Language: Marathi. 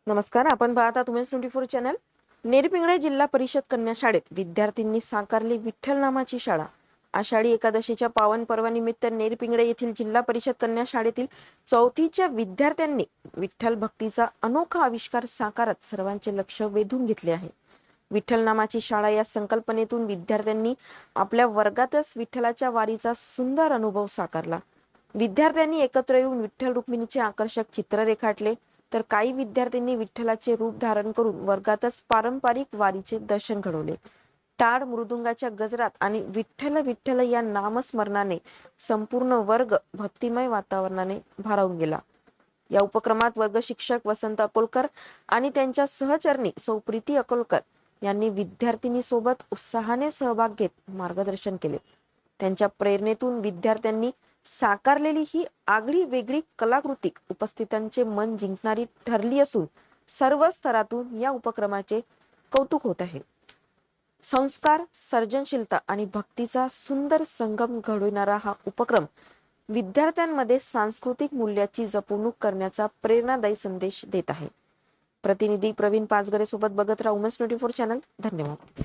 नमस्कार, आपण पाहता उमेश 24 चॅनल. नेरपिंगळे जिल्हा परिषद कन्या शाळेत विद्यार्थ्यांनी साकारली विठ्ठल नामाची शाळा. आषाढी एकादशीच्या पावन पर्वानिमित्त नेरपिंगळे येथील जिल्हा परिषद कन्या शाळेतील चौथीच्या विद्यार्थ्यांनी विठ्ठल भक्तीचा अनोखा आविष्कार साकारत सर्वांचे लक्ष वेधून घेतले आहे. विठ्ठल नामाची शाळा या संकल्पनेतून विद्यार्थ्यांनी आपल्या वर्गातच विठ्ठलाच्या वारीचा सुंदर अनुभव साकारला. विद्यार्थ्यांनी एकत्र येऊन विठ्ठल रुक्मिणीचे आकर्षक चित्र रेखाटले, तर काही विद्यार्थ्यांनी विठ्ठलाचे रूप धारण करून वर्गातच पारंपरिक वारीचे दर्शन घडवले. टाळ मृदुंगाच्या गजरात आणि विठ्ठल विठ्ठल या नामस्मरणाने संपूर्ण वर्ग भक्तिमय वातावरणाने भारावून गेला. या उपक्रमात वर्ग शिक्षक वसंत अकोलकर आणि त्यांच्या सहचरणी सौ प्रीती अकोलकर यांनी विद्यार्थिनी सोबत उत्साहाने सहभाग घेत मार्गदर्शन केले. त्यांच्या प्रेरणेतून विद्यार्थ्यांनी साकारलेली ही आगळी वेगळी कलाकृती उपस्थितांचे मन जिंकणारी ठरली असून सर्व स्तरातून या उपक्रमाचे कौतुक होत आहे. संस्कार, सर्जनशीलता आणि भक्तीचा सुंदर संगम घडविणारा हा उपक्रम विद्यार्थ्यांमध्ये सांस्कृतिक मूल्याची जपणूक करण्याचा प्रेरणादायी संदेश देत आहे. प्रतिनिधी प्रवीण पाचगरे सोबत बघत राहा उमेश 24 चॅनल. धन्यवाद.